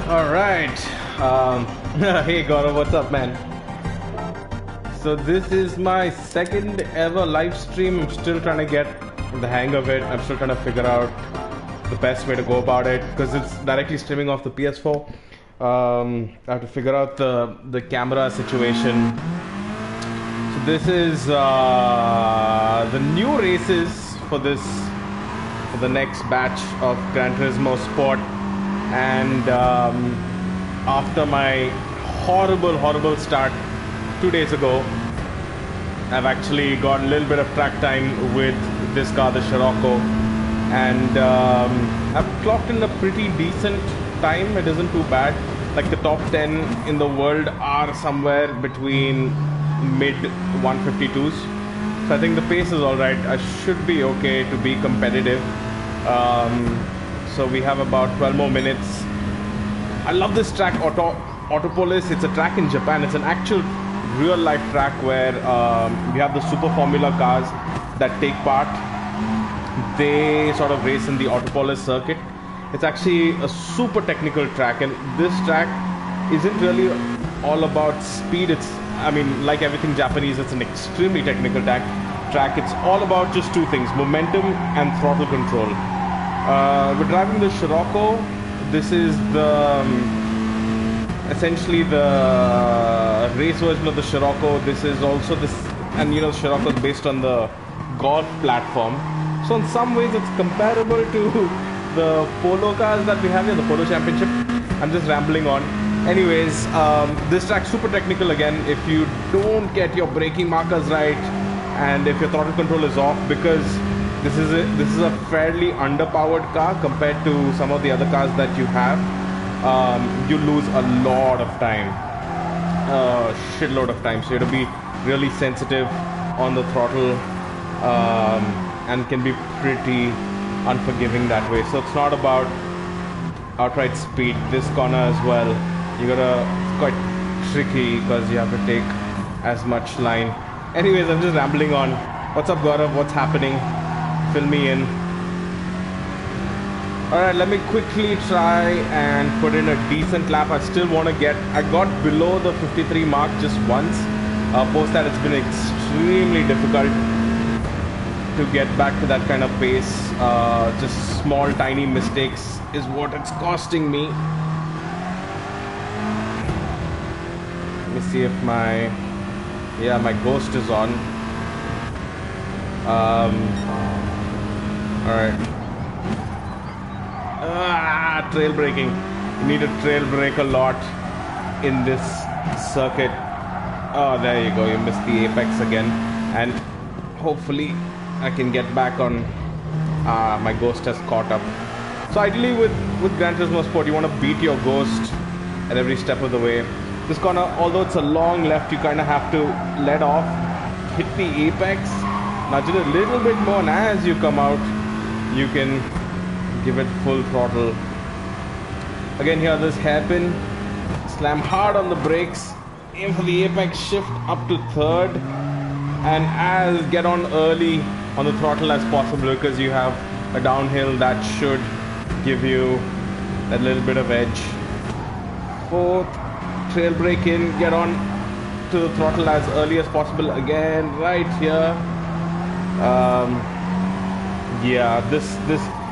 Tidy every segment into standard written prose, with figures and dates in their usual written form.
All right. Hey Gaurav, what's up, man? So this is my second ever live stream. I'm still trying to get the hang of it. I'm still trying to figure out the best way to go about it because it's directly streaming off the PS4. I have to figure out the camera situation. So this is the new races for the next batch of Gran Turismo Sport. And after my horrible start 2 days ago, I've actually got a little bit of track time with this car, the Scirocco, and I've clocked in a pretty decent time. It isn't too bad. Like the top 10 in the world are somewhere between mid 152s. So I think the pace is alright. I should be okay to be competitive. So we have about 12 more minutes. I love this track, Autopolis. It's a track in Japan. It's an actual real life track where we have the Super Formula cars that take part. They sort of race in the Autopolis circuit. It's actually a super technical track, and this track isn't really all about speed. I mean, like everything Japanese, it's an extremely technical track. It's all about just two things: momentum and throttle control. We're driving the Scirocco. This is essentially the race version of the Scirocco. This is also and you know, Scirocco is based on the golf platform. So in some ways it's comparable to the polo cars that we have here, the Polo Championship. I'm just rambling on. Anyways, this track's super technical again. If you don't get your braking markers right and if your throttle control is off, because this is a fairly underpowered car compared to some of the other cars that you have, you lose a lot of time, shitload of time. So you have to be really sensitive on the throttle, and can be pretty unforgiving that way. So it's not about outright speed. This corner as well, it's quite tricky because you have to take as much line. Anyways, I'm just rambling on. What's up, Gaurav? What's happening? Fill me in. Alright, let me quickly try and put in a decent lap. I still want to I got below the 53 mark just once. Post that, it's been extremely difficult to get back to that kind of pace. Just small tiny mistakes is what it's costing me. Let me see if my ghost is on. Alright. Trail braking. You need to trail brake a lot in this circuit. Oh, there you go. You missed the apex again. And hopefully I can get back on. My ghost has caught up. So ideally with Gran Turismo Sport, you want to beat your ghost at every step of the way. This corner, although it's a long left, you kind of have to let off, hit the apex, nudge it a little bit more, and as you come out, you can give it full throttle Again here, this hairpin, slam hard on the brakes, aim for the apex, shift up to third, and as get on early on the throttle as possible because you have a downhill that should give you a little bit of edge. Fourth, trail brake in, get on to the throttle as early as possible again, right here.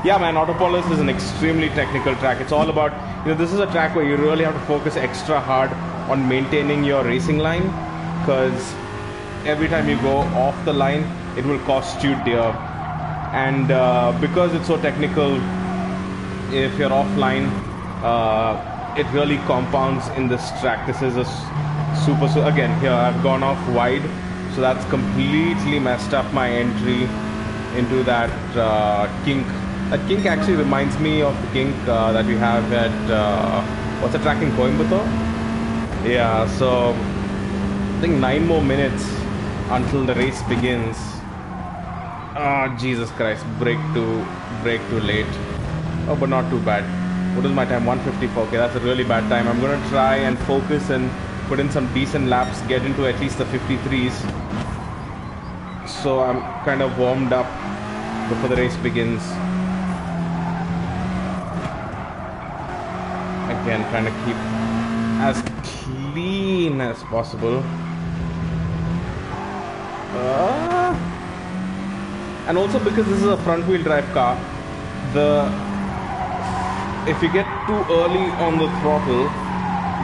Yeah, man, Autopolis is an extremely technical track. It's all about, this is a track where you really have to focus extra hard on maintaining your racing line, because every time you go off the line, it will cost you dear. And because it's so technical, if you're offline, it really compounds in this track. This is a again, here I've gone off wide, so that's completely messed up my entry into that kink. That kink actually reminds me of the kink that we have at what's the track in Coimbatore? Yeah, so I think 9 more minutes until the race begins. Oh, Jesus Christ, brake too late. Oh, but not too bad. What is my time? 154. Okay, that's a really bad time. I'm gonna try and focus and put in some decent laps, get into at least the 53s, so I'm kind of warmed up before the race begins. Again, trying to keep as clean as possible. And also because this is a front wheel drive car, if you get too early on the throttle,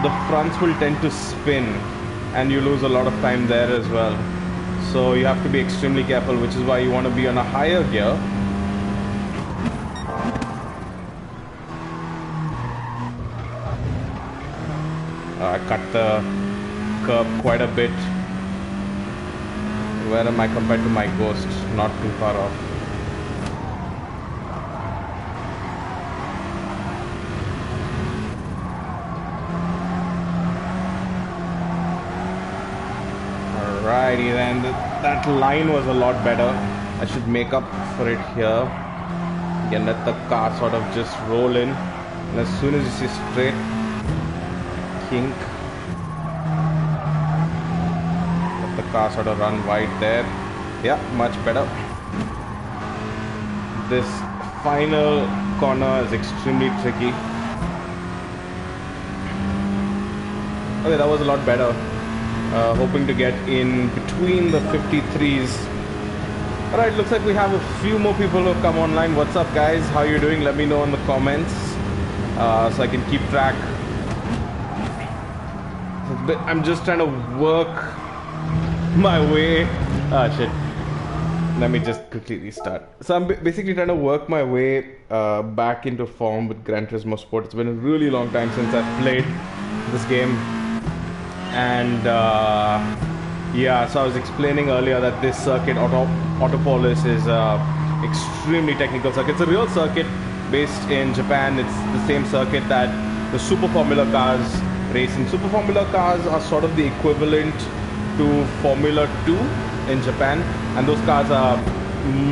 the fronts will tend to spin and you lose a lot of time there as well. So you have to be extremely careful, which is why you want to be on a higher gear. I cut the curb quite a bit. Where am I compared to my Ghost? Not too far off. Alrighty then, that line was a lot better. I should make up for it here. Again, let the car sort of just roll in. And as soon as you see straight kink, let the car sort of run wide there. Yeah, much better. This final corner is extremely tricky. Okay, that was a lot better. Hoping to get in between the 53s. Alright, looks like we have a few more people who have come online. What's up, guys? How you doing? Let me know in the comments so I can keep track. I'm just trying to work my way. Ah, shit. Let me just quickly restart. So I'm basically trying to work my way back into form with Gran Turismo Sport. It's been a really long time since I've played this game. And yeah, so I was explaining earlier that this circuit, Autopolis, is extremely technical circuit. It's a real circuit based in Japan. It's the same circuit that the Super Formula cars race in. Super Formula cars are sort of the equivalent to Formula 2 in Japan, and those cars are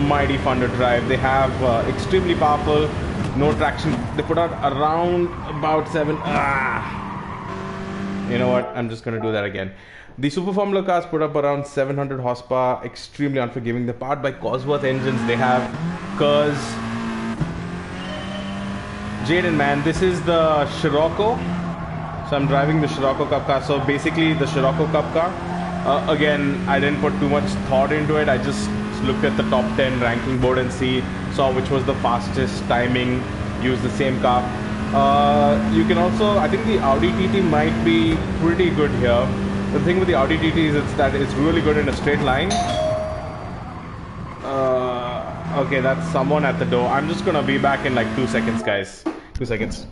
mighty fun to drive. They have extremely powerful, no traction. They put out around about 7. You know what? I'm just gonna do that again. The Super Formula cars put up around 700 horsepower, extremely unforgiving. They're powered by Cosworth engines. They have Kers. Jaden, man, this is the Scirocco. So I'm driving the Scirocco Cup car. So basically the Scirocco Cup car. Again, I didn't put too much thought into it. I just looked at the top 10 ranking board and saw which was the fastest timing, used the same car. You can also, I think the Audi TT might be pretty good here. The thing with the Audi TT is that it's really good in a straight line. Okay, that's someone at the door. I'm just gonna be back in like 2 seconds, guys. 2 seconds.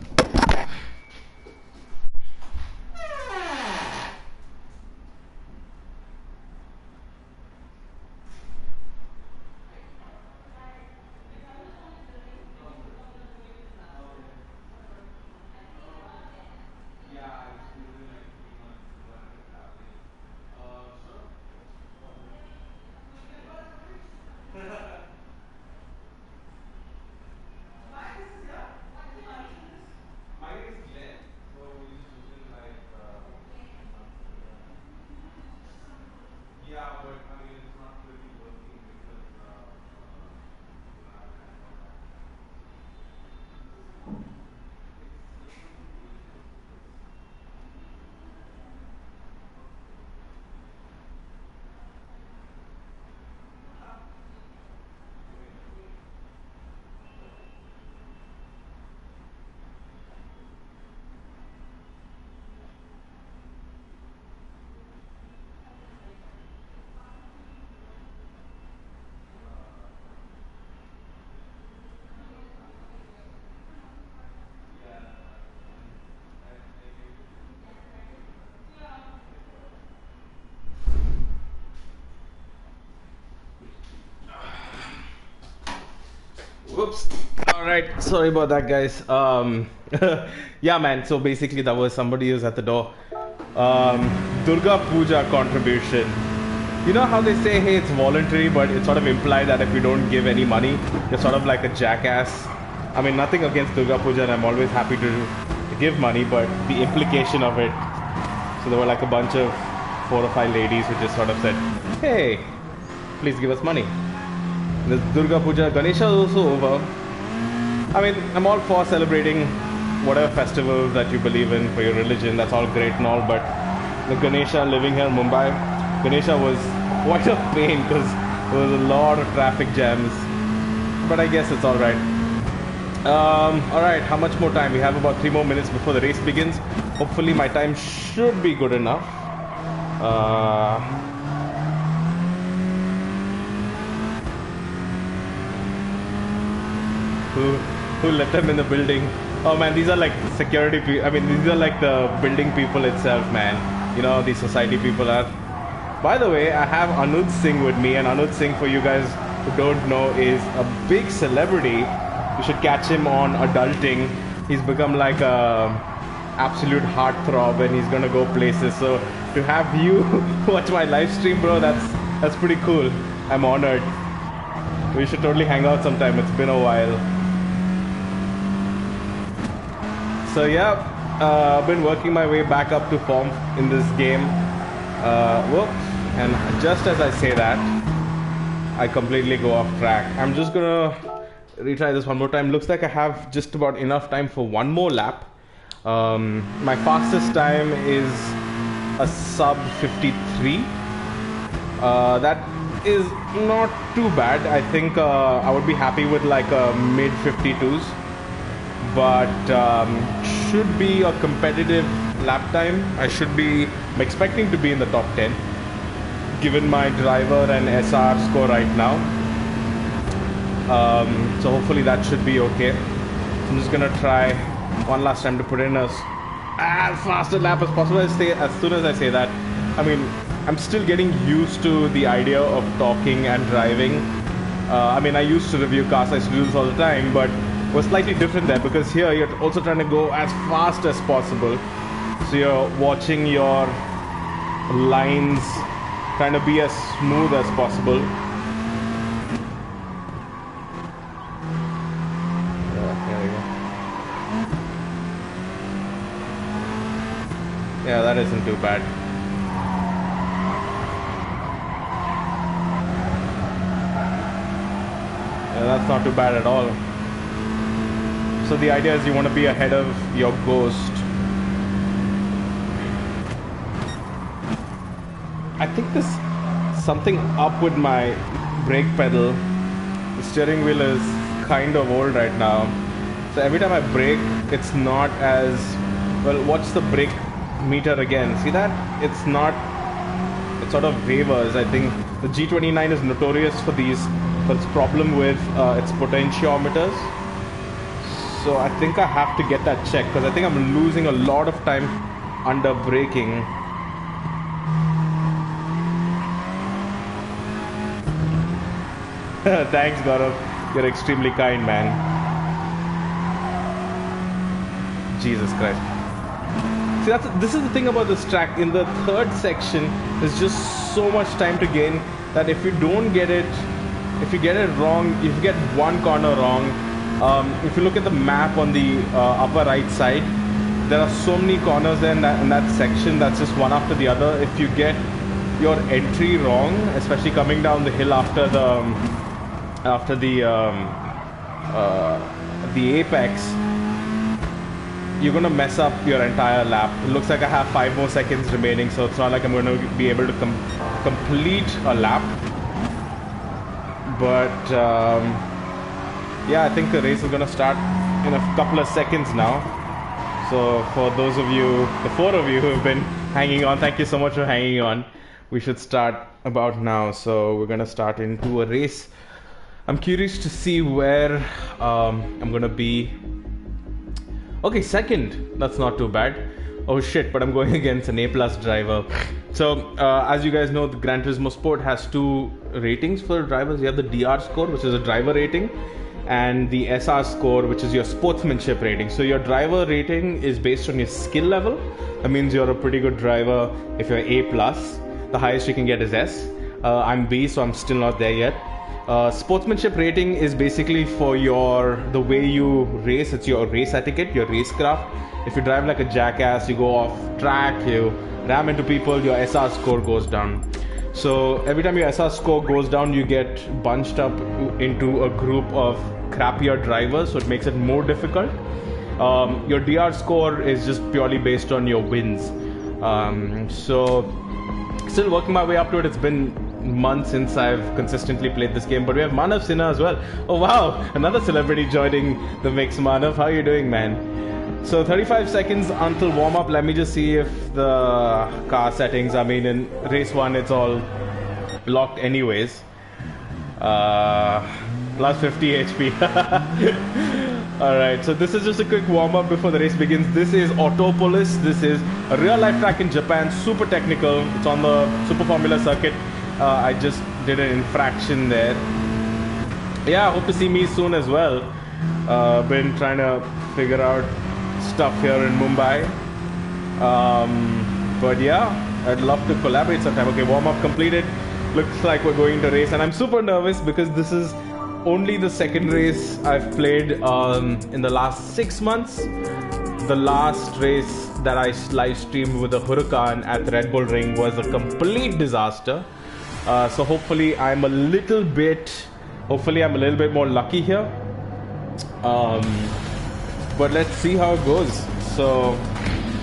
Whoops. All right. Sorry about that, guys. Yeah, man. So basically, that was somebody who's at the door. Durga Puja contribution. You know how they say, hey, it's voluntary, but it's sort of implied that if you don't give any money, you're sort of like a jackass. I mean, nothing against Durga Puja, and I'm always happy to give money, but the implication of it. So there were like a bunch of 4 or 5 ladies who just sort of said, hey, please give us money. The Durga Puja, Ganesha is also over. I mean, I'm all for celebrating whatever festival that you believe in for your religion. That's all great and all, but the Ganesha, living here in Mumbai, Ganesha was quite a pain because there was a lot of traffic jams. But I guess it's all right. All right, how much more time? We have about 3 more minutes before the race begins. Hopefully my time should be good enough. Who let them in the building? Oh man, these are like security people. I mean, these are like the building people itself, man. You know, the society people are. By the way, I have Anuj Singh with me, and Anuj Singh, for you guys who don't know, is a big celebrity. You should catch him on Adulting. He's become like a absolute heartthrob, and he's gonna go places. So to have you watch my live stream, bro, that's pretty cool. I'm honored. We should totally hang out sometime. It's been a while. So yeah, I've been working my way back up to form in this game. Whoops. And just as I say that, I completely go off track. I'm just gonna retry this one more time. Looks like I have just about enough time for one more lap. My fastest time is a sub 53. That is not too bad. I think I would be happy with like a mid 52s. But should be a competitive lap time. I'm expecting to be in the top 10 given my driver and SR score right now. So hopefully that should be okay. So I'm just gonna try one last time to put in as fast a lap as possible. As soon as I say that, I mean, I'm still getting used to the idea of talking and driving. I mean, I used to review cars, I used to do this all the time, but was slightly different there because here you're also trying to go as fast as possible. So you're watching your lines, trying to be as smooth as possible. There we go. Yeah, that isn't too bad. Yeah, that's not too bad at all. So the idea is you want to be ahead of your ghost. I think there's something up with my brake pedal. The steering wheel is kind of old right now. So every time I brake, it's not as... Well, watch the brake meter again. See that? It's not... It sort of wavers. I think the G29 is notorious for its problem with its potentiometers. So I think I have to get that checked because I think I'm losing a lot of time under braking. Thanks, Gaurav. You're extremely kind, man. Jesus Christ. See, this is the thing about this track. In the third section, there's just so much time to gain that if you don't get it, if you get it wrong, if you get one corner wrong, if you look at the map on the upper right side, there are so many corners there in that section that's just one after the other. If you get your entry wrong, especially coming down the hill after the apex, you're gonna mess up your entire lap. It looks like I have 5 more seconds remaining, so it's not like I'm going to be able to complete a lap. But yeah, I think the race is gonna start in a couple of seconds now. So for those of you, the 4 of you who have been hanging on, thank you so much for hanging on. We should start about now. So we're gonna start into a race. I'm curious to see where I'm gonna be. Okay, second. That's not too bad. Oh shit, but I'm going against an A+ driver. So as you guys know, the Gran Turismo Sport has 2 ratings for drivers. You have the DR score, which is a driver rating, and the SR score, which is your sportsmanship rating. So your driver rating is based on your skill level. That means you're a pretty good driver if you're A+. The highest you can get is S. I'm B, so I'm still not there yet. Sportsmanship rating is basically for the way you race. It's your race etiquette, your racecraft. If you drive like a jackass, you go off track, you ram into people, your SR score goes down. So every time your SR score goes down, you get bunched up into a group of crappier drivers, so it makes it more difficult. Your DR score is just purely based on your wins. So still working my way up to it. It's been months since I've consistently played this game, but we have Manav Sinha as well. Oh wow, another celebrity joining the mix. Manav, how are you doing, man? So 35 seconds until warm-up. Let me just see if the car settings, I mean in race 1 it's all locked anyways. Plus 50 HP. Alright, so this is just a quick warm-up before the race begins. This is Autopolis. This is a real-life track in Japan, super technical. It's on the Super Formula circuit. I just did an infraction there. Yeah, hope to see me soon as well. Been trying to figure out stuff here in Mumbai. But yeah, I'd love to collaborate sometime. Okay, warm-up completed. Looks like we're going to race, and I'm super nervous because this is only the second race I've played in the last 6 months. The last race that I live streamed with the Huracan at Red Bull Ring was a complete disaster. So hopefully I'm a little bit more lucky here. But let's see how it goes. So,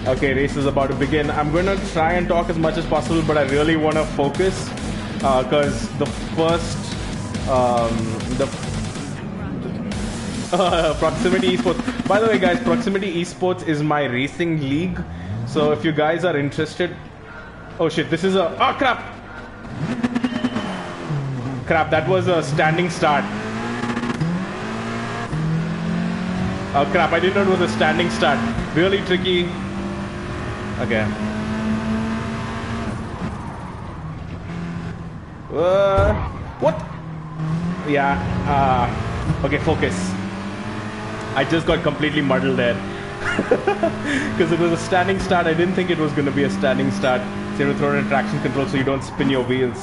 okay, race is about to begin. I'm going to try and talk as much as possible, but I really want to focus because the first Proximity Esports. By the way, guys, Proximity Esports is my racing league. So if you guys are interested... Oh shit, this is a... Oh crap! Crap, that was a standing start. Oh crap, I didn't know it was a standing start. Really tricky. Okay. What? Yeah, okay, focus. I just got completely muddled there. Because it was a standing start. I didn't think it was going to be a standing start. So you have to throw in traction control so you don't spin your wheels.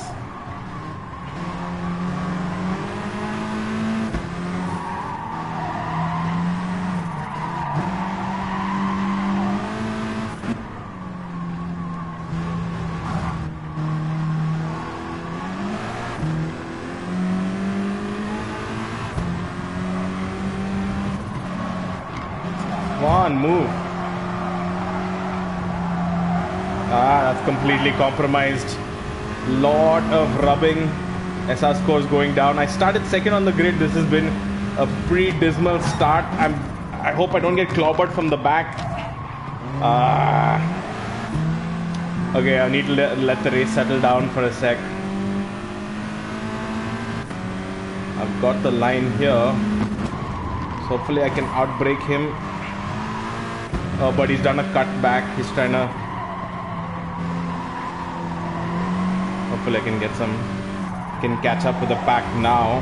Move. That's completely compromised. Lot of rubbing. SR scores going down. I started second on the grid. This has been a pretty dismal start. I hope I don't get clobbered from the back. Okay, I need to let the race settle down for a sec. I've got the line here. So hopefully I can outbrake him. But he's done a cut back. He's trying to... Hopefully I can get some... Can catch up with the pack now.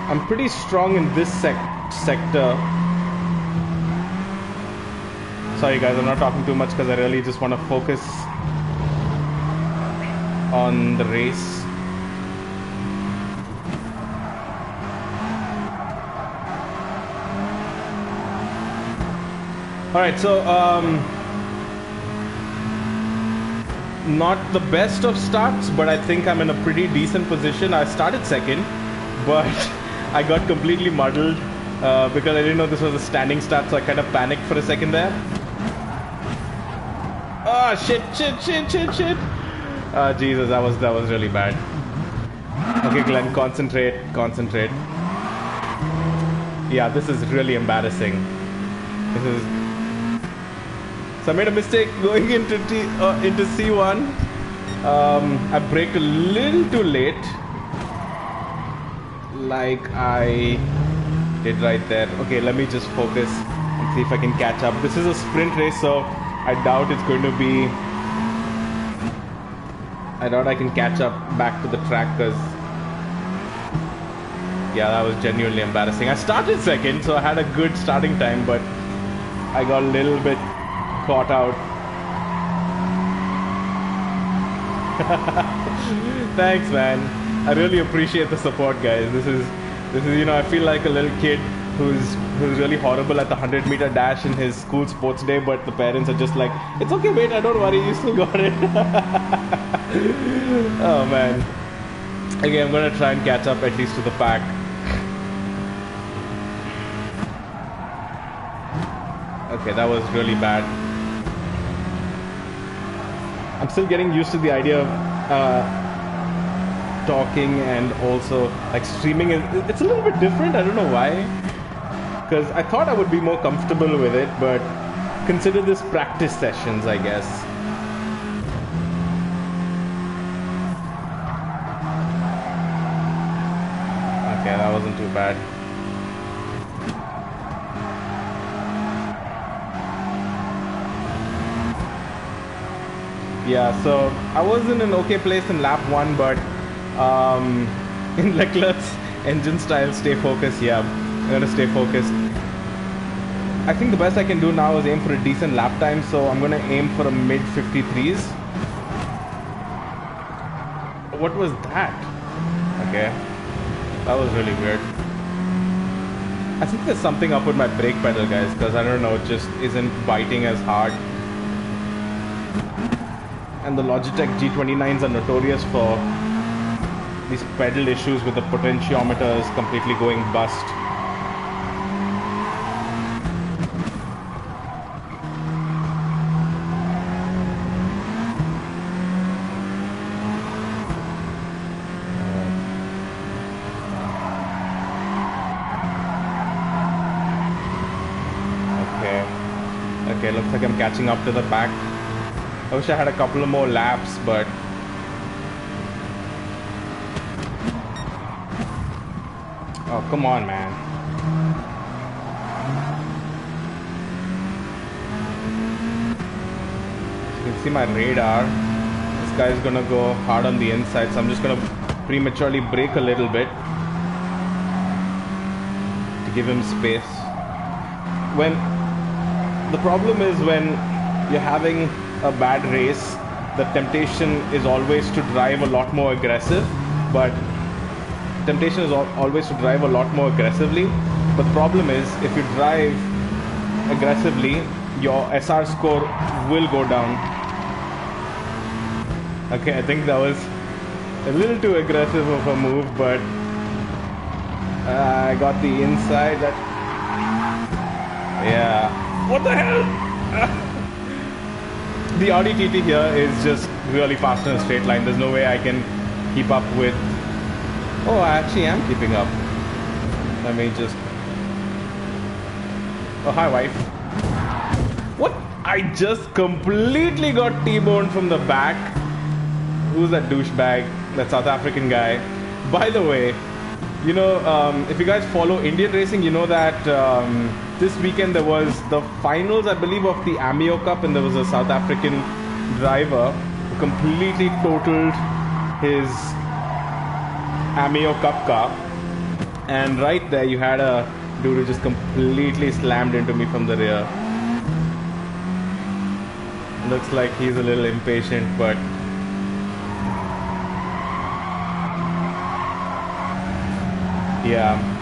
I'm pretty strong in this sector. Sorry guys, I'm not talking too much because I really just want to focus on the race. Alright, so not the best of starts, but I think I'm in a pretty decent position. I started second, but I got completely muddled because I didn't know this was a standing start, so I kind of panicked for a second there. Oh shit. Jesus, that was really bad. Okay, Glenn, concentrate. Yeah, this is really embarrassing. So I made a mistake going into C1. I braked a little too late, like I did right there. Okay, let me just focus and see if I can catch up. This is a sprint race, so I doubt it's going to be... I doubt I can catch up back to the track because Yeah, that was genuinely embarrassing. I started second, so I had a good starting time, but I got a little bit caught out. Thanks, man. I really appreciate the support, guys. This is, I feel like a little kid who's really horrible at the 100-meter dash in his school sports day, but the parents are just like, it's okay, wait, I don't worry, you still got it. Oh, man. Okay, I'm gonna try and catch up at least to the pack. Okay, that was really bad. I'm still getting used to the idea of talking and also like streaming. It's a little bit different. I don't know why. Because I thought I would be more comfortable with it, but consider this practice sessions, I guess. Okay, that wasn't too bad. Yeah, so I was in an okay place in lap 1, but in Leclerc's engine style stay focused, yeah, I'm gonna stay focused. I think the best I can do now is aim for a decent lap time, so I'm gonna aim for a mid 53s. What was that? Okay, that was really weird. I think there's something up with my brake pedal, guys, because I don't know, it just isn't biting as hard. And the Logitech G29s are notorious for these pedal issues with the potentiometers completely going bust. Okay, looks like I'm catching up to the pack. I wish I had a couple of more laps, but oh, come on, man. You can see my radar. This guy is gonna go hard on the inside, so I'm just gonna prematurely brake a little bit to give him space. The problem is when you're having a bad race, the temptation is always to drive a lot more aggressive, but temptation is always to drive a lot more aggressively. But the problem is, if you drive aggressively, your SR score will go down. Okay, I think that was a little too aggressive of a move, but I got the inside. Yeah. What the hell? The Audi TT here is just really fast in a straight line. There's no way I can keep up with... Oh, I actually am keeping up. Let me just... Oh, hi, wife. What? I just completely got T-boned from the back. Who's that douchebag? That South African guy. By the way, you know, if you guys follow Indian racing, you know that this weekend there was the finals, I believe, of the Amio Cup, and there was a South African driver who completely totaled his Amio Cup car. And right there you had a dude who just completely slammed into me from the rear. Looks like he's a little impatient, but yeah.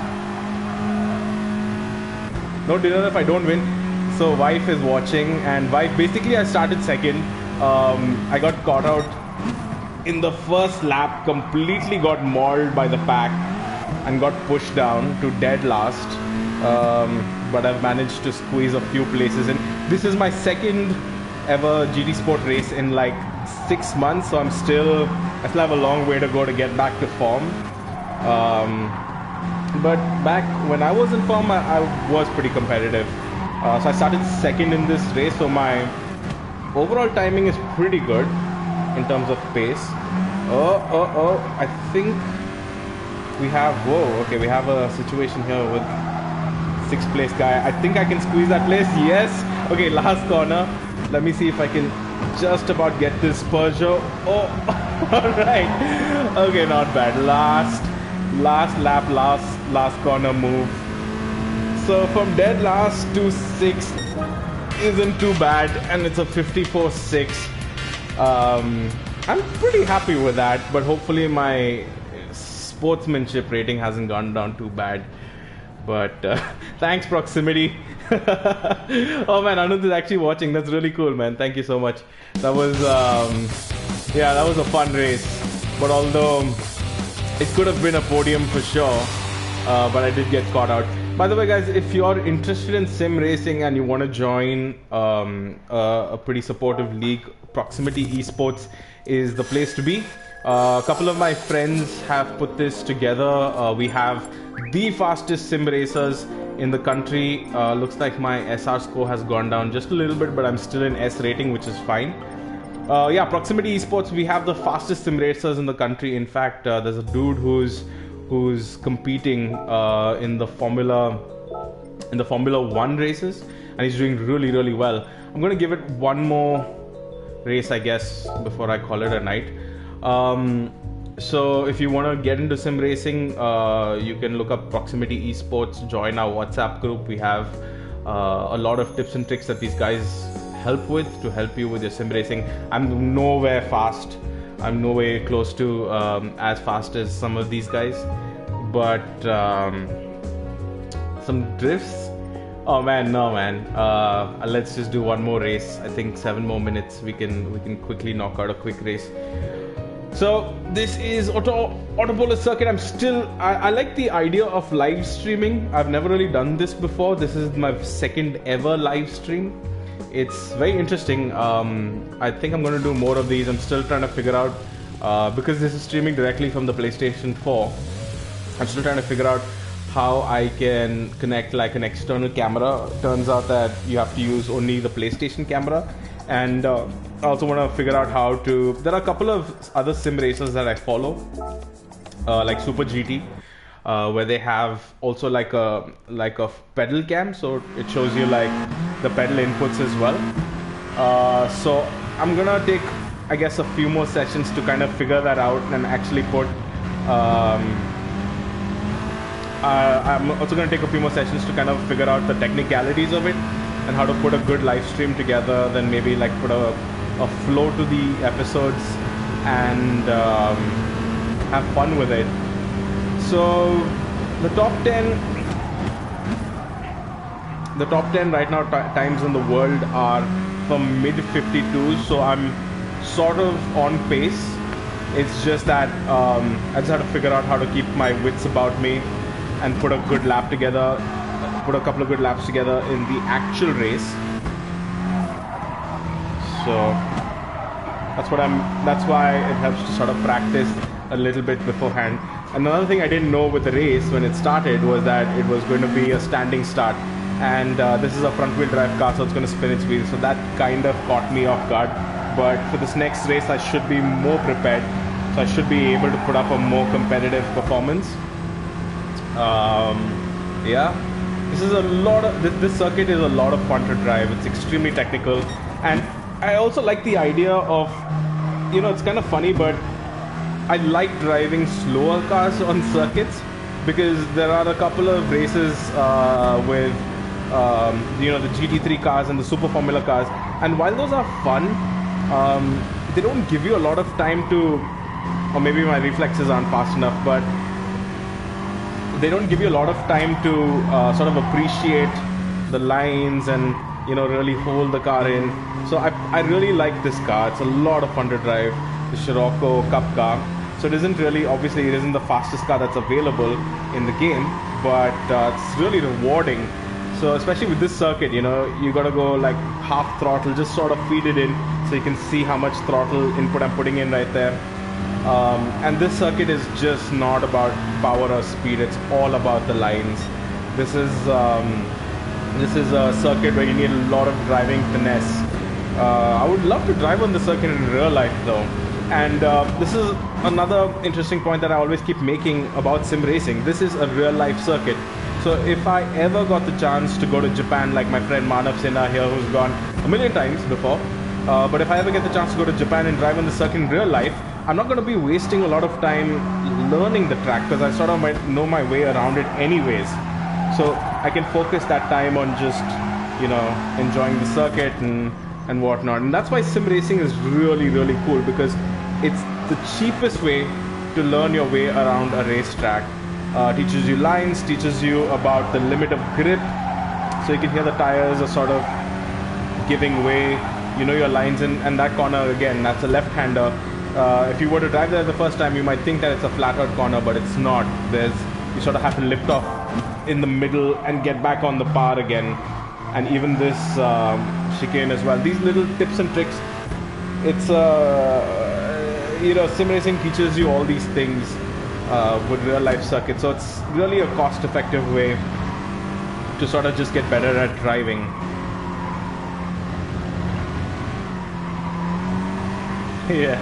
No dinner if I don't win. So wife is watching, and wife, basically I started second. I got caught out in the first lap, completely got mauled by the pack and got pushed down to dead last. But I've managed to squeeze a few places in. This is my second ever GT Sport race in like 6 months, so I still have a long way to go to get back to form. But back when I was in form, I was pretty competitive. So I started second in this race, so my overall timing is pretty good in terms of pace. I think we have, okay, we have a situation here with 6th place guy. I think I can squeeze that place, yes. Okay, last corner. Let me see if I can just about get this Peugeot. Oh, alright. Okay, not bad. Last lap, last corner move. So from dead last to 6th isn't too bad, and it's a 54.6. I'm pretty happy with that, but hopefully my sportsmanship rating hasn't gone down too bad. But thanks, Proximity. Oh man, Anand is actually watching. That's really cool, man. Thank you so much. That was yeah, that was a fun race. But although it could have been a podium for sure, but I did get caught out. By the way, guys, if you're interested in sim racing and you want to join a pretty supportive league, Proximity Esports is the place to be. A couple of my friends have put this together. We have the fastest sim racers in the country. Looks like my SR score has gone down just a little bit, but I'm still in S rating, which is fine. Yeah, Proximity Esports, we have the fastest sim racers in the country. In fact, there's a dude who's competing in the Formula 1 races, and he's doing really well. I'm gonna give it one more race, I guess, before I call it a night. So if you want to get into sim racing, you can look up Proximity Esports, join our WhatsApp group. We have a lot of tips and tricks that these guys help with to help you with your sim racing. I'm nowhere fast. I'm nowhere close to as fast as some of these guys, but some drifts. Oh man, no man. Let's just do one more race. I think 7 more minutes. We can quickly knock out a quick race. So this is Autopolis circuit. I like the idea of live streaming. I've never really done this before. This is my second ever live stream. It's very interesting. I think I'm going to do more of these. I'm still trying to figure out, because this is streaming directly from the PlayStation 4. I'm still trying to figure out how I can connect like an external camera. Turns out that you have to use only the PlayStation camera. And I also want to figure out how to... There are a couple of other sim racers that I follow, like Super GT, where they have also like a pedal cam, so it shows you like the pedal inputs as well. So I'm gonna take, I guess, a few more sessions to kind of figure that out and actually put... I'm also going to take a few more sessions to kind of figure out the technicalities of it and how to put a good live stream together, then maybe like put a flow to the episodes and have fun with it. So the top 10 right now times in the world are from mid 52s, so I'm sort of on pace. It's just that I just have to figure out how to keep my wits about me and put a good lap together, put a couple of good laps together in the actual race. So that's why it helps to sort of practice a little bit beforehand. Another thing I didn't know with the race when it started was that it was going to be a standing start, and this is a front wheel drive car, so it's going to spin its wheels, so that kind of caught me off guard. But for this next race I should be more prepared, so I should be able to put up a more competitive performance. Yeah, this circuit is a lot of fun to drive. It's extremely technical, and I also like the idea of, you know, it's kind of funny, but I like driving slower cars on circuits because there are a couple of races with you know, the GT3 cars and the Super Formula cars, and while those are fun, they don't give you a lot of time to, or maybe my reflexes aren't fast enough, but they don't give you a lot of time to sort of appreciate the lines and, you know, really hold the car in. So I really like this car. It's a lot of fun to drive, the Scirocco Cup car. So it isn't really, obviously it isn't the fastest car that's available in the game, but it's really rewarding. So especially with this circuit, you know, you gotta go like half throttle, just sort of feed it in so you can see how much throttle input I'm putting in right there. And this circuit is just not about power or speed, it's all about the lines. This is a circuit where you need a lot of driving finesse. I would love to drive on the circuit in real life though. And this is another interesting point that I always keep making about sim racing. This is a real life circuit. So if I ever got the chance to go to Japan, like my friend Manav Sinha here, who's gone a million times before, but if I ever get the chance to go to Japan and drive on the circuit in real life, I'm not going to be wasting a lot of time learning the track, because I sort of might know my way around it anyways. So I can focus that time on just, you know, enjoying the circuit and whatnot. And that's why sim racing is really, really cool, because it's the cheapest way to learn your way around a racetrack. Teaches you lines, teaches you about the limit of grip, so you can hear the tires are sort of giving way. You know your lines, and that corner again, that's a left-hander. If you were to drive there the first time, you might think that it's a flat-out corner, but it's not. You sort of have to lift off in the middle and get back on the par again. And even this chicane as well. These little tips and tricks, it's you know, sim racing teaches you all these things with real life circuits. So it's really a cost-effective way to sort of just get better at driving. Yeah.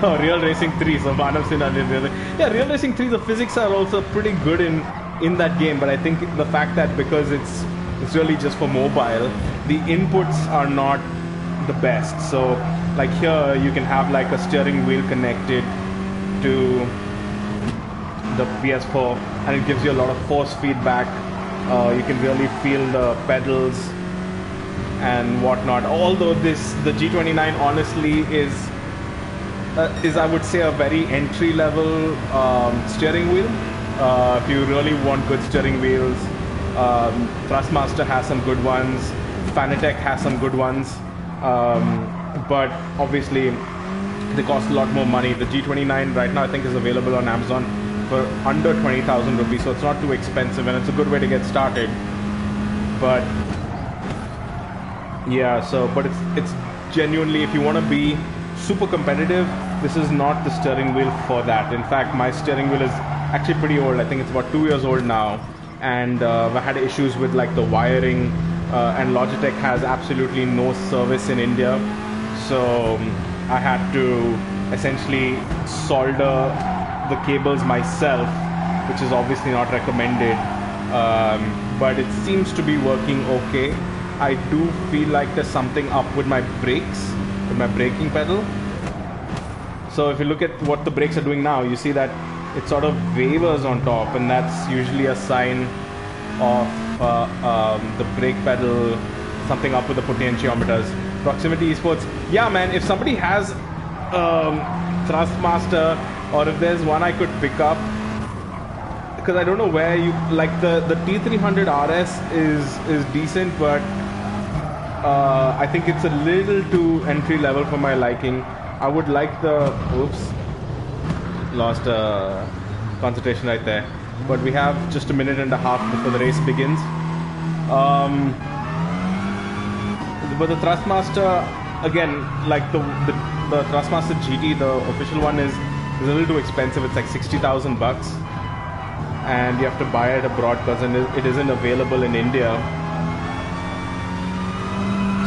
Oh, Real Racing 3. So Manav Sinha did really. Yeah, Real Racing 3. The physics are also pretty good in that game, but I think the fact that because it's really just for mobile, the inputs are not the best. So like here, you can have like a steering wheel connected to the PS4, and it gives you a lot of force feedback. You can really feel the pedals and whatnot. Although the G29 honestly is I would say a very entry-level steering wheel. If you really want good steering wheels, Thrustmaster has some good ones, Fanatec has some good ones, but obviously they cost a lot more money. The G29 right now I think is available on Amazon for under 20,000 rupees, so it's not too expensive, and it's a good way to get started. But yeah, so but it's genuinely, if you want to be super competitive, this is not the steering wheel for that. In fact, my steering wheel is actually pretty old. I think it's about 2 years old now, and I had issues with like the wiring, and Logitech has absolutely no service in India, so I had to essentially solder the cables myself, which is obviously not recommended, but it seems to be working okay. I do feel like there's something up with my brakes, with my braking pedal. So if you look at what the brakes are doing now, you see that it sort of wavers on top, and that's usually a sign of the brake pedal, something up with the potentiometers. Proximity Esports, yeah man, if somebody has Thrustmaster, or if there's one I could pick up, because I don't know where you, like the T300 RS is decent, but I think it's a little too entry level for my liking. I would like the, oops, lost concentration right there. But we have just a minute and a half before the race begins. But the Thrustmaster, again, like the Thrustmaster GT, the official one is a little too expensive. It's like 60,000 bucks, and you have to buy it abroad because it isn't available in India.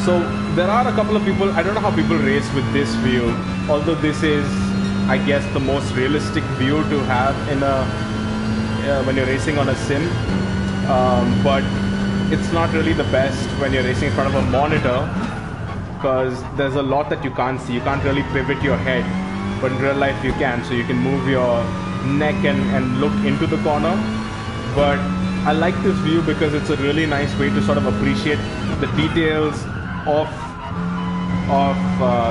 So there are a couple of people, I don't know how people race with this view, although this is, I guess, the most realistic view to have in a when you're racing on a sim, but it's not really the best when you're racing in front of a monitor, because there's a lot that you can't see. You can't really pivot your head, but in real life you can, so you can move your neck and look into the corner. But I like this view because it's a really nice way to sort of appreciate the details of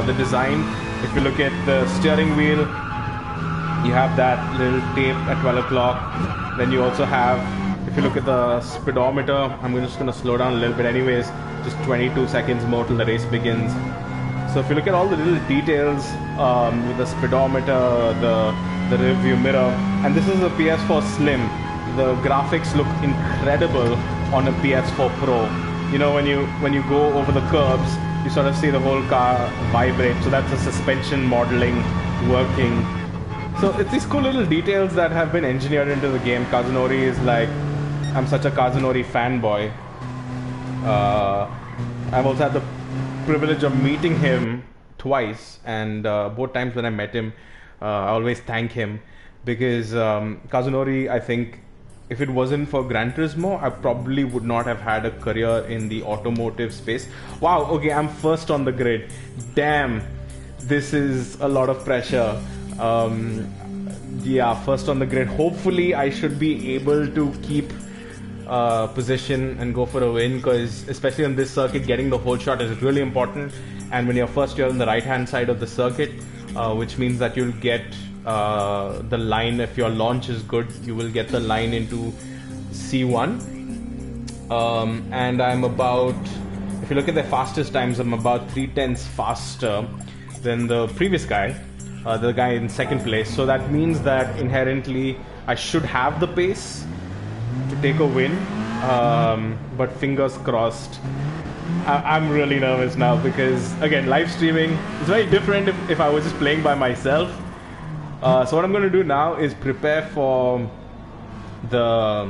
the design. If you look at the steering wheel, you have that little tape at 12 o'clock. Then you also have, if you look at the speedometer, I'm just going to slow down a little bit anyways, just 22 seconds more till the race begins. So if you look at all the little details with the speedometer, the rear view mirror, and this is a PS4 Slim. The graphics look incredible on a PS4 Pro. You know, when you go over the curbs, you sort of see the whole car vibrate. So that's the suspension modeling working. So it's these cool little details that have been engineered into the game. Kazunori is like, I'm such a Kazunori fanboy. I've also had the privilege of meeting him twice, and both times when I met him, I always thank him, because Kazunori, I think, if it wasn't for Gran Turismo, I probably would not have had a career in the automotive space. Wow, okay, I'm first on the grid. Damn, this is a lot of pressure. Yeah, first on the grid. Hopefully, I should be able to keep position and go for a win, because especially on this circuit, getting the whole shot is really important. And when you're on the right hand side of the circuit, which means that you'll get the line. If your launch is good, you will get the line into C1. And I'm about, if you look at the fastest times, I'm about 3/10 faster than the previous guy, the guy in second place. So that means that inherently I should have the pace to take a win, but fingers crossed. I'm really nervous now because, again, live streaming is very different if I was just playing by myself. So what I'm going to do now is prepare for the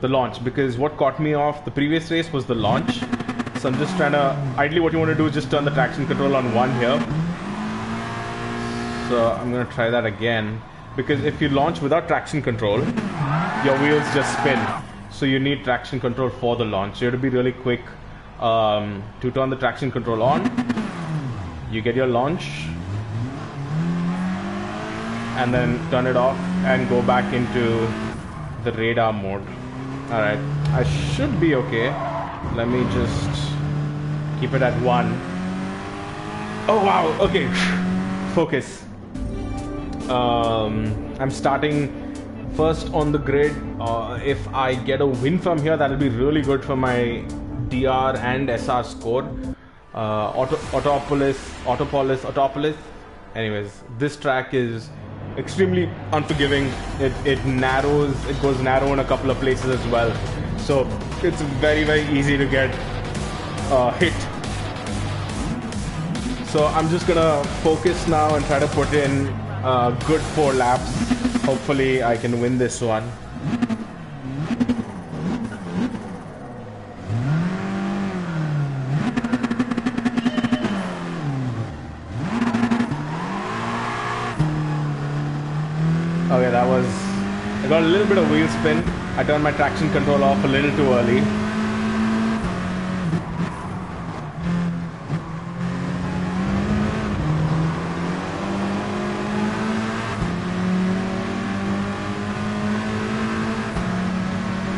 launch, because what caught me off the previous race was the launch. So I'm just trying to, ideally what you want to do is just turn the traction control on 1 here. So I'm going to try that again, because if you launch without traction control, your wheels just spin. So you need traction control for the launch. So you have to be really quick to turn the traction control on. You get your launch, and then turn it off and go back into the radar mode. Alright, I should be okay. Let me just keep it at 1. Oh wow, okay. Focus. I'm starting first on the grid. If I get a win from here, that'll be really good for my DR and SR score. Autopolis. Anyways, this track is extremely unforgiving. It narrows, it goes narrow in a couple of places as well. So it's very, very easy to get hit. So I'm just gonna focus now and try to put in good 4 laps. Hopefully I can win this one. Okay, that was, I got a little bit of wheel spin. I turned my traction control off a little too early.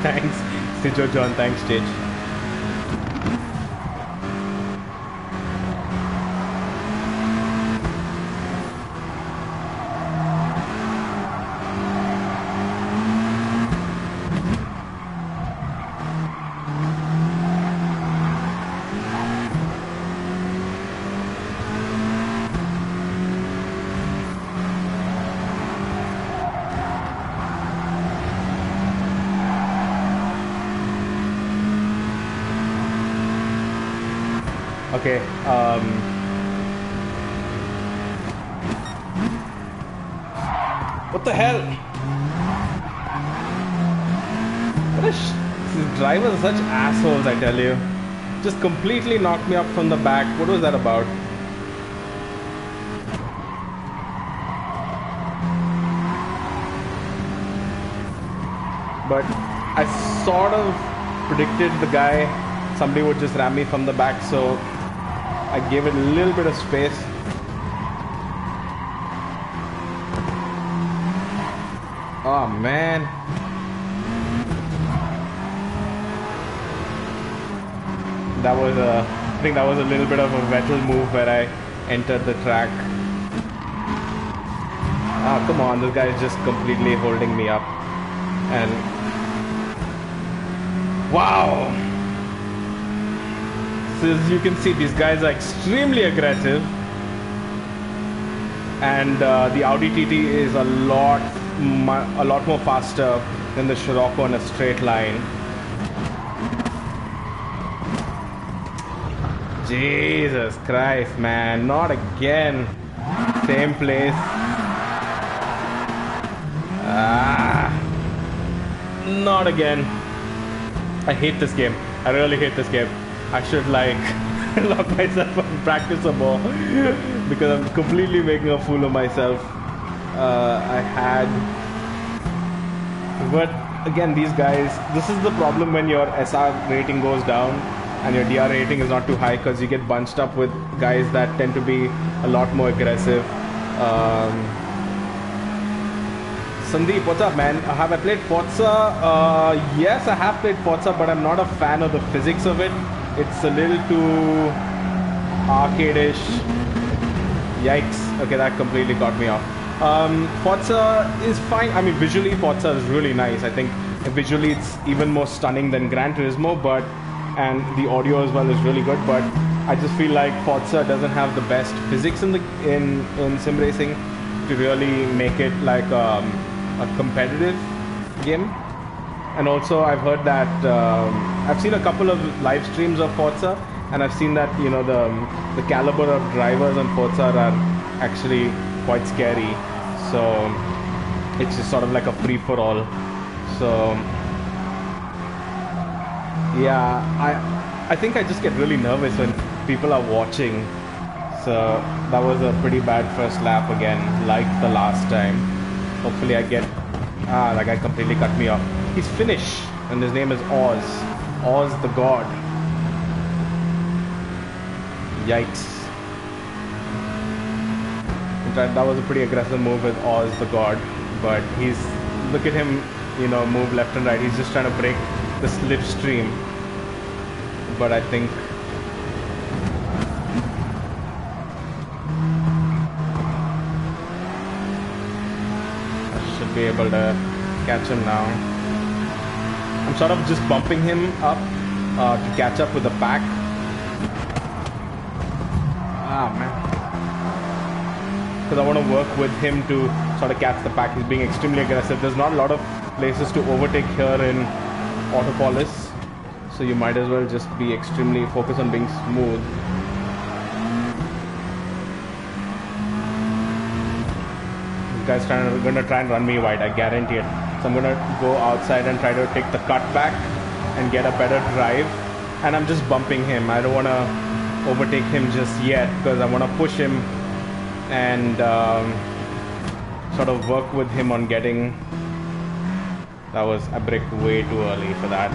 Thanks, Stitcho John. Thanks, Stitch. Okay, what the hell? These drivers are such assholes, I tell you. Just completely knocked me up from the back. What was that about? But I sort of predicted the guy, somebody would just ram me from the back, so I gave it a little bit of space. Oh man. That was I think that was a little bit of a Vettel move where I entered the track. Ah, come on, this guy is just completely holding me up. And wow. So as you can see, these guys are extremely aggressive, and the Audi TT is a lot more faster than the Scirocco in a straight line. Jesus Christ, man, not again. Same place. Not again. I hate this game. I really hate this game. I should like lock myself up and practice some more because I'm completely making a fool of myself. But again, these guys, this is the problem when your SR rating goes down and your DR rating is not too high, because you get bunched up with guys that tend to be a lot more aggressive. Sandeep, what's up, man? Have I played Forza? Yes, I have played Forza, but I'm not a fan of the physics of it. It's a little too arcade-ish. Yikes. Okay, that completely caught me off. Forza is fine. I mean, visually, Forza is really nice. I think visually it's even more stunning than Gran Turismo, and the audio as well is really good, but I just feel like Forza doesn't have the best physics in sim racing to really make it like a competitive game. And also I've heard that I've seen a couple of live streams of Forza, and I've seen that, you know, the caliber of drivers on Forza are actually quite scary. So it's just sort of like a free-for-all. So yeah, I think I just get really nervous when people are watching. So that was a pretty bad first lap again, like the last time. Hopefully I get... that guy completely cut me off. He's Finnish, and his name is Oz. Oz the God. Yikes. In fact, that was a pretty aggressive move with Oz the God, but he's... Look at him, you know, move left and right. He's just trying to break the slipstream. But I think... be able to catch him now. I'm sort of just bumping him up to catch up with the pack. Ah, man. Because I want to work with him to sort of catch the pack. He's being extremely aggressive. There's not a lot of places to overtake here in Autopolis, so you might as well just be extremely focused on being smooth. This guy's gonna try and run me wide, I guarantee it. So I'm gonna go outside and try to take the cut back and get a better drive. And I'm just bumping him. I don't wanna overtake him just yet because I wanna push him and sort of work with him on getting... That was a brick way too early for that.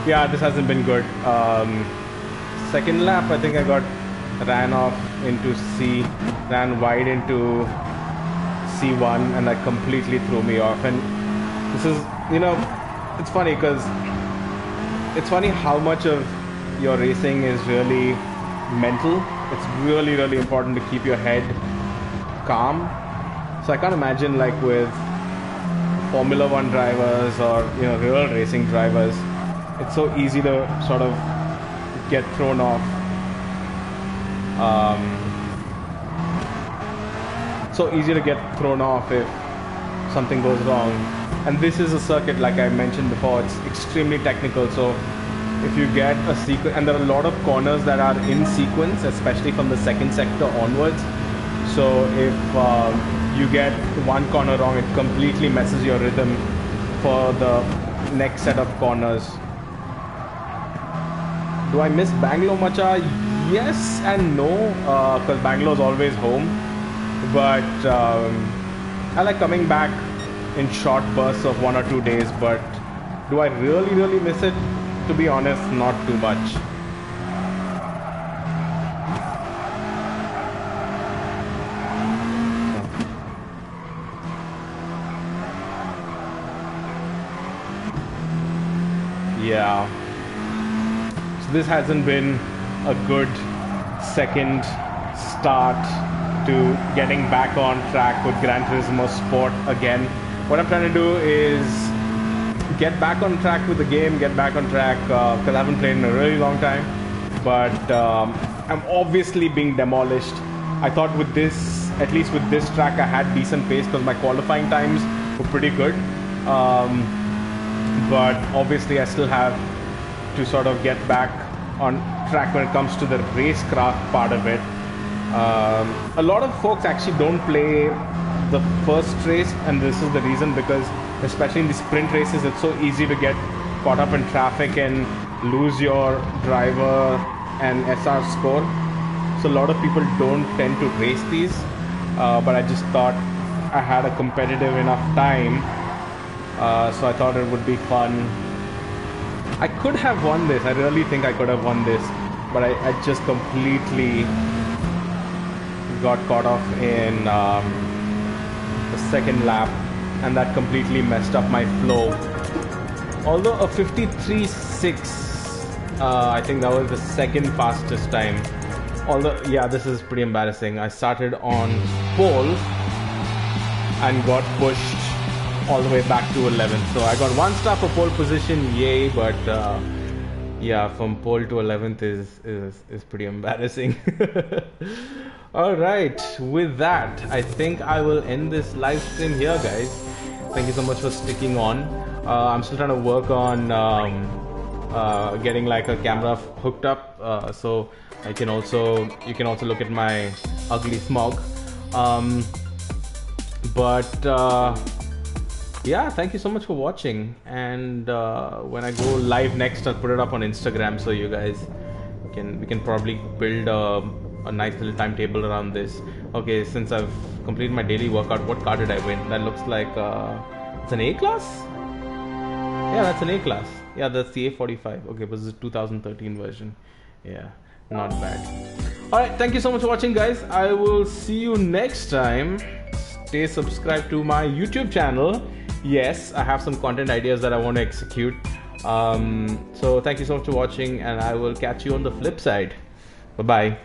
Yeah, this hasn't been good. Second lap, I think I ran off into ran wide into C1, and that completely threw me off. And this is, you know, it's funny because it's funny how much of your racing is really mental. It's really, really important to keep your head calm. So I can't imagine, like, with Formula 1 drivers or, you know, real racing drivers, it's so easy to sort of get thrown off. So easy to get thrown off if something goes wrong. And this is a circuit, like I mentioned before, it's extremely technical. So if you get a sequence, and there are a lot of corners that are in sequence, especially from the second sector onwards. So if you get one corner wrong, it completely messes your rhythm for the next set of corners. Do I miss Bangalore much? Yes and no, because Bangalore is always home. But I like coming back in short bursts of 1 or 2 days. But do I really, really miss it? To be honest, not too much. Yeah. So this hasn't been a good second start to getting back on track with Gran Turismo Sport again. What I'm trying to do is get back on track with the game, get back on track, because I haven't played in a really long time. But I'm obviously being demolished. I thought with this, at least with this track, I had decent pace because my qualifying times were pretty good. But obviously I still have to sort of get back on track when it comes to the racecraft part of it. A lot of folks actually don't play the first race, and this is the reason, because especially in the sprint races, it's so easy to get caught up in traffic and lose your driver and SR score. So a lot of people don't tend to race these, but I just thought I had a competitive enough time, so I thought it would be fun. I could have won this. I really think I could have won this, but I just completely got caught off in second lap, and that completely messed up my flow. Although a 53.6, I think that was the second fastest time. Although, yeah, this is pretty embarrassing. I started on pole and got pushed all the way back to 11th. So I got 1 star for pole position, yay! But yeah, from pole to 11th is pretty embarrassing. All right, with that, I think I will end this live stream here, guys. Thank you so much for sticking on. I'm still trying to work on getting like a camera hooked up, so you can also look at my ugly smog. Yeah, thank you so much for watching, and when I go live next, I'll put it up on Instagram, so you guys we can probably build a nice little timetable around this. Okay, since I've completed my daily workout, what car did I win? That looks like it's an A class. Yeah, that's an A class. Yeah, that's the A45. Okay, but this is a 2013 version. Yeah, not bad. Alright, thank you so much for watching, guys. I will see you next time. Stay subscribed to my YouTube channel. Yes, I have some content ideas that I want to execute. So thank you so much for watching, and I will catch you on the flip side. Bye-bye.